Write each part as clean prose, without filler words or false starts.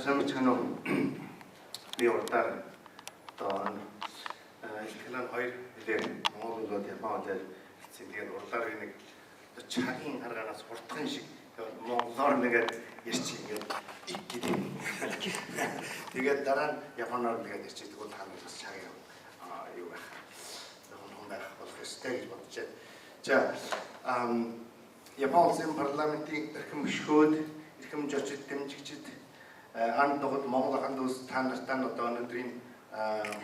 Самичгано би урдаар одоо ихлэн хоёр хэлээр Монгол улсад Японд хэлсэн. Тэгээд урдаар нэг чагийн харгаанаас хурдхан шиг монголоор нэгээд ярьчих ингээд ик гэдэг. Тэгээд дараа нь Японоор нэгээд ярьчих. Тэгвэл ханаас чагийн юу байх. Хүн байх болох ёстой гэж бодож байна. За Япон улсын парламентын эрхэм гишгүүд, эрхэм зочид дэмжигчид анд ногод Монгол аханд улс та нартай одоо өнөөдрийн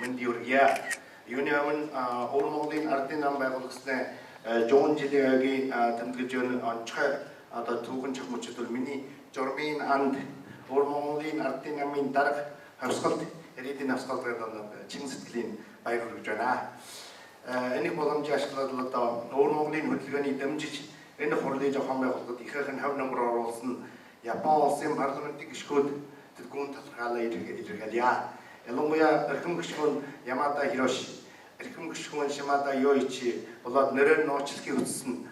мэндийг хүргье. Юуны өмнө Өвөр Монголын ардын нам байгуулагдсны 100 жилийн тэмдэглэж онцгой одоо түүхэн чухмчд бол миний журмын анд Өвөр Монголын ардын намын дарга хавсгалт ирээдүйн хавсгалт гэдэг чин сэтгэлийн баяр хүргэж байна. Энийг боломжийг ашиглаад одоо Өвөр Монголын хөдөлгөөний дэмжиж энэ хурлын зохион байгуулалт ихэнх хав номер оруулсан Япон улсын парламентын гишгүүд тэргүүн талхаалаа илэрхийлье. Ялангуяа эрхэм гишгүүн Ямада Хироши, эрхэм гишгүүн Шимада Йоичи болоод нэрээр нууцлахыг хүссэн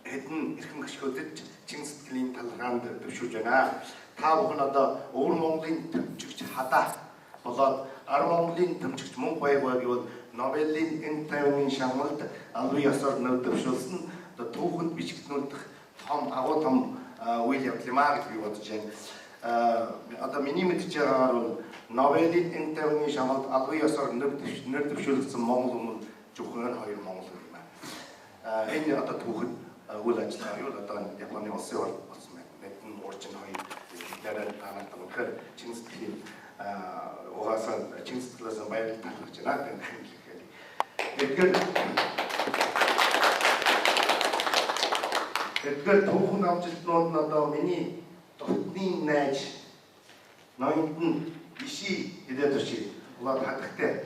хэдэн эрхэм гишгүүдэд чин сэтгэлийн талхаанд төвшүүлж байна. Та бүхэн одоо Өвөр Монголын төвчгч хадаа болоод Ар Монголын төвчгч мөн баяргай гэвэл Нобелийн энэ тайвны шагналд албан ёсоор нэр төвшүүлсэн түүхэнд бичигднүүлдэх том агуу том үйл явдал юм аа гэж би бодож байна. Одоо миний мэдж байгаагаар бол Нобелийн энэ тайвны шагналд албан ёсоор нэр төвшүүлсэн Монгол хүмүүс зөвхөн хоёр Монгол юм байна. Энэ одоо түүхэд үйл ажиллагаа юу одоо Японы улсын болсон байна. Мэдэн урчин хоёр нэрээр танаад өгөхөр чин сэтгэлийн угаасаа чин сэтгэлээс баярлалт талхаж байна. Тэгэхээр түүхэн амжилтнууд нь одоо миний дотны найз ноён иши хэдэж очив. Улаад хатагтай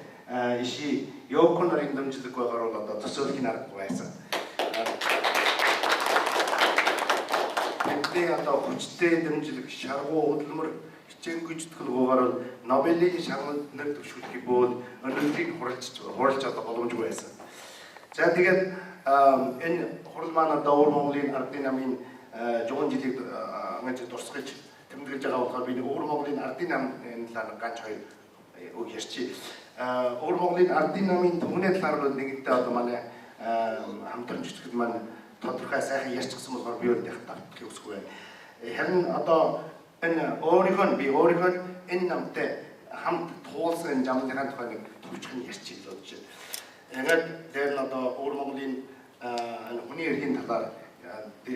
иши Йоко нарын дэмжлэг байгаагаар бол одоо төсөөлхийн аргагүй байсан. Бидний одоо хүчтэй дэмжлэг шаргуу хөдөлмөр хичээнгүй зүтгэлгүйгээр бол Нобелийн шагналд нэр төвшүүлэх бод өнөөдрийг хуралж одоо боломжгүй байсан. За тэгээд энэ хурал маань одоо Өвөр Монголын ардын намын 100 жилийг ингэж дурсгаж тэмдэглэж байгаа болохоор би Өвөр Монголын ардын намын талаар ганц хоёр үг ярьчих. Өвөр Монголын ардын намын түмний талаар бол нэгэнтээ одоо манай хамтран жүжигчд маань тодорхой сайхан ярьчихсан болохоор би өөр тавтахыг хүсэхгүй байна. Харин одоо энэ өөрийнхөө энэ намтай хамт туулсан замлын тухай нэг төвчхон ярьчих л бодож байна. Ингээд дээр нь одоо Өвөр Монголын хүний эрхийн талаар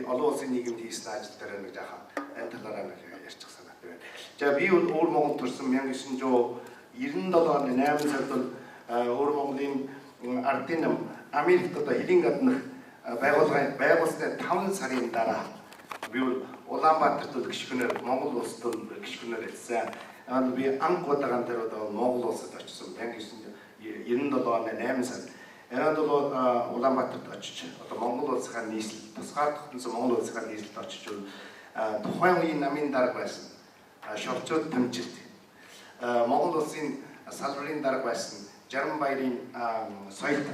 олон улсын нийгэмд хийсэн ажил дээр нэг жаахан энэ талаараа ярьчих санаатай байна. За би бол Өвөр Монгол төрсэн 1997 оны 8 сард бол Өвөр Монголын ардын нам Америкт одоо хэлийн гаднах байгууллагын 5 сарын дараа би бол Улаанбаатарт бол гишгүнээр Монгол улсад бол гишгүнээр хэлсэн. Би анх удаан дээр одоо Монгол улсад очсон 1997 оны 8 сард. Энэнд бол Улаанбаатарт очиж одоо Монгол улсынхаа нийслэл тусгаар тогтносон Монгол улсынхаа нийслэлд очиж тухайн үеийн намын дарга байсан шорчууд тэмжилт Монгол улсын салбарын дарга байсан Жаран баярын соёлт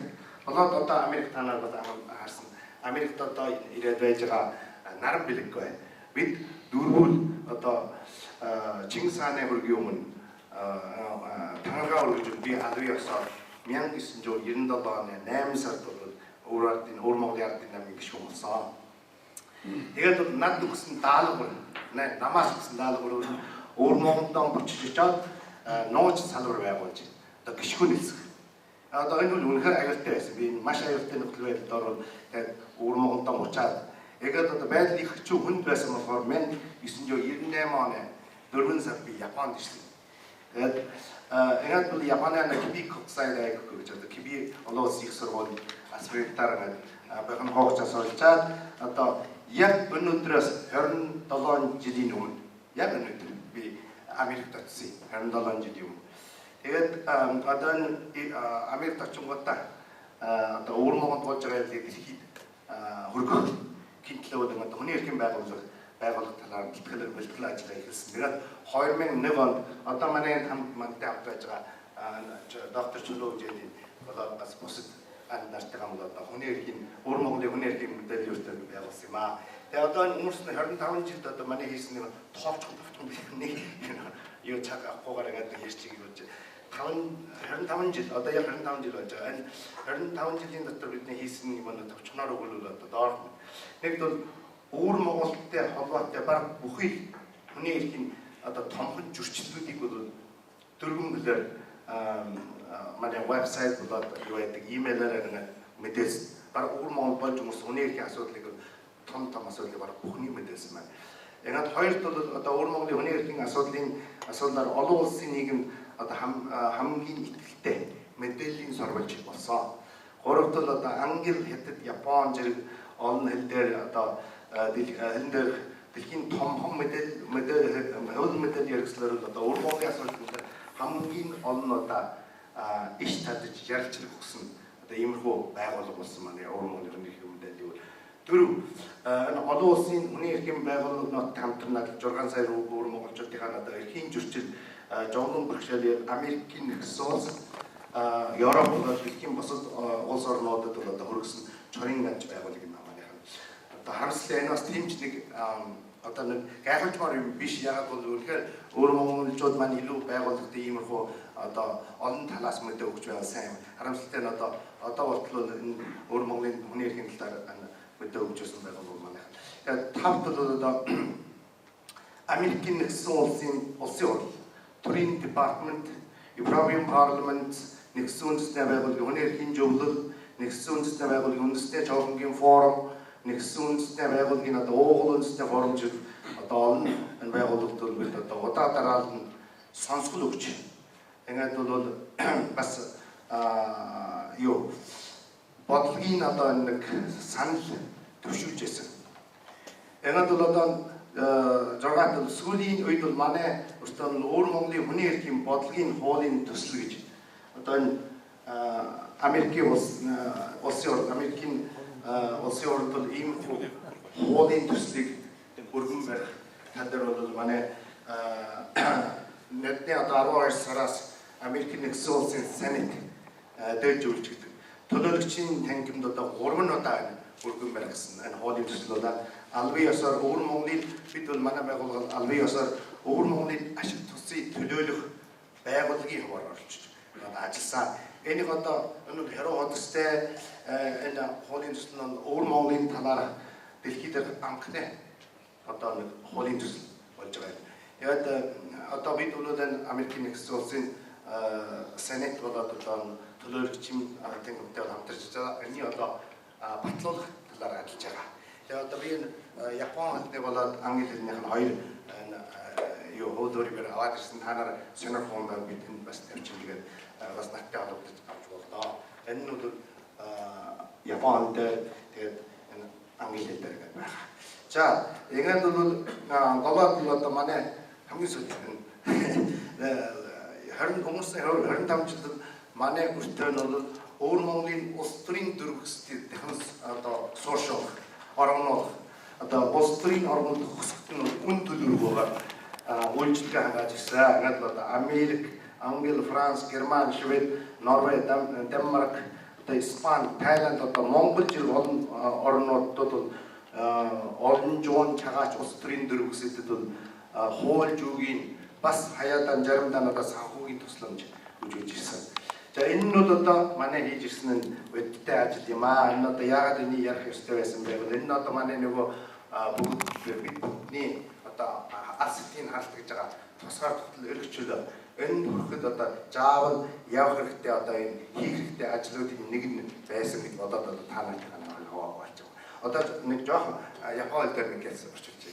болоод одоо Америк танаар бол харсан Америкт одоо ирээд байж байгаа наран бэлэг бай. Бид дөрвөл одоо Чингис хааны хөргийн өмнө танаргаа өргөж би албан ёсоор 1997 оны 8 сард бол Өвөр Монголын ардын намын гишүүн болсон. Тэгээд бол над өгсөн даалгавар, намаас өгсөн даалгавар Өвөр Монголд очиж очоод нууц салбар байгуулж одоо гишүүн хэлсэх. Одоо энэ бол үнэхээр аюултай байсан. Би маш аюултай нөхцөл байдлаар бол тэгээд Өвөр Монголд очоод тэгээд одоо байдал их хэцүү хүнд байсан болохоор 1998 оны 4 сард би Японд ирлээ. Тэгээд энэ бол Японы Киби Коксай дайг гэж одоо Киби олон улсын их сургууль аспирантаар бахан хоогчаас олжаад одоо яг өнөөдрөөс 27 жилийн өмнө яг өнөөдөр би Америкт очсон 27 жилийн өмнө. Тэгээд одоо Америкт очингуудаа одоо Өвөр Монголд болж байгаа дэлхийд хөргөх хинтлээ одоо хүний эрхийн байгууллага талаар бэлтгэл ажиллагаа эхэлсэн. Тэгээд 2001 онд одоо манай хамт мантай авч байж байгаа доктор Чулуу Жэлийн болоод бас бусад нартай хамт одоо хүний эрхийн Өвөр Монголын хүний эрхийн мэдээлэл юутай байгуулсан юм аа. Тэгээд одоо өнгөрсөн 25 жилд одоо манай хийсэн нэг тоовчхон нэг юу цаг авахгүйгээр ингээд ярьчих гэж 25 жил одоо яг 25 жил болж байгаа. Энэ 25 жилийн дотор бидний хийсэн юмнууд товчхоноор өгвөл одоо доор нэг бол өвөр Монголтай холбоотой баг бүхий хүний эрхийн одоо томхон зөрчилдүүдийг бол дөрвөн манай вебсайт болоод юу байдаг имэйлээр ингээд мэдээс баг өвөр Монгол болж хүмүүс хүний эрхийн асуудлыг том асуудлыг баг бүхний мэдээс маань. Ингээд хоёрт бол одоо өвөр Монголын хүний эрхийн асуудлаар олон улсын нийгэм одоо хамгийн итгэлтэй мэдээллийн сурвалж болсон. Гуравт бол одоо Англи, Хятад, Япон зэрэг олон хэл дээр одоо дэлхийн том мэдээлэл хэрэгслээр одоо өвөр Монголын асуудлыг хамгийн олон одоо иш татаж ярилцлага өгсөн одоо иймэрхүү байгууллага болсон маань өвөр Монголын хүний эрхийн мэдээлэл бол дөрөв олон улсын хүний эрхийн байгууллагууд хамтран 6 сая өвөр монголчуудын одоо эрхийн зөрчил жолон бэрхшээл Америкийн нэгдсэн улс Европ болоод дэлхийн бусад улс орнуудад бол одоо хөргөсөн чорын ганц байгууллага юм аа. Одоо харамсалтай энэ бас тийм ч нэг одоо нэг гайхамшигтай юм биш. Яг бол үнэхээр өвөр монголчууд маань илүү байгууллагатай иймэрхүү одоо олон талаас мэдээ өгч байгаа сайн. Харамсалтай нь одоо болтол энэ өвөр Монголын хүний эрхийн талаар мэдээ өгч байсан байгууллага маань. Тэгээд тавт бол одоо Америкийн нэгдсэн улсын хурал Турин департамент, Европын парламент, нэгдсэн үндэсний байгууллагын хүний эрхийн зөвлөл, нэгдсэн үндэсний байгууллагын үндэсний жолонгийн форум, нэгдсэн үндэсний байгууллагын одоо уугуул үндэсний форум шиг одоо олон энэ байгууллагууд бол одоо удаа дараалал нь сонсгол өгч. Ингээд бол бас юу бодлогын одоо нэг санал төвшүүлж байсан. Ингээд бол одоо жургаат сүүлийн үед бол манай өөртөө өвөр Монголын хүний эрхийн бодлогын хуулийн төсөл гэж одоо энэ Америкийн улсын Америкийн улсын орнд бол ийм хуулийн төслийг өргөн барих талаар бол манай нэгдний одоо 12 сараас Америкийн нэгдсэн улсын Сенат дээд зөвлөлт төлөөлөгчийн тангимд одоо 3 удаа өргөн барих гэсэн энэ хуулийн төсөл бол албан ёсоор өвөр Монголын бид бол манай байгууллага албан ёсоор өвөр Монголын ашиг тусыг төлөөлөх байгууллагын хуваар оролцож ажилласан. Энийг одоо өнөөдөр хэрэг хөдөлсөй энэ хуулийн төсөл нь өвөр Монголын талаар дэлхийд анхны одоо нэг хуулийн төсөл болж байгаа. Яг одоо бид бол энэ Америкийн нэгдсэн улсын Сенат болоод одоо төлөөлөгчийн тангимтай хамтарч байгаа. Эний одоо батлуулах талаар ажиллаж байгаа. Тэгээд одоо би Япон хэлний болоод англи хэлнийх нь хоёр юу хуулиурыг аваад ирсэн та нар сонир хоомдоо бидэнд бас тавьчих тэгээд бас наттай холбогдож авч боллоо. Энэ нь бол Японд тэгээд англи хэлээр байна. За ингээд бол голоод бол одоо манай хамгийн сүүлийн 25 жил манай бүртэн бол өвөр Монголын улс төрийн дөрвөсөд дахин одоо сууршуулах орнууд одоо улс төрийн орнууд хөсөлт нь үн төлөвлөгөөгөөр үйлчлэгээ хангаж ирсэн. Ингээд одоо Америк, Англи, Франц, Герман, Швед, Норвег, Денмарк, одоо Испани, Тайланд одоо Монгол жил олон орнуудад бол олон жуун чагаач улс төрийн дөрвөсөдөд бол хууль зүйн бас хаяадан заримдаа одоо санхүүгийн тусламж өгж ирсэн. За энэ нь бол одоо манай хийж ирсэн нь бодиттой ажил юм аа. Энэ одоо яагаад энийг ярих ёстой байсан бэ гэвэл энэ нь одоо манай нөгөө бидний одоо алсдын хаалтгаж байгаа тусгаар тогтол өргөчл энэ бүхэд одоо заавал явах хэрэгтэй одоо энэ хийх хэрэгтэй ажлуудын нэг нь байсан гэж бодоод одоо та нарт хаваа болж байгаа. Одоо нэг жоохон Япон хэл дээр нэг хэлсэн орчуулж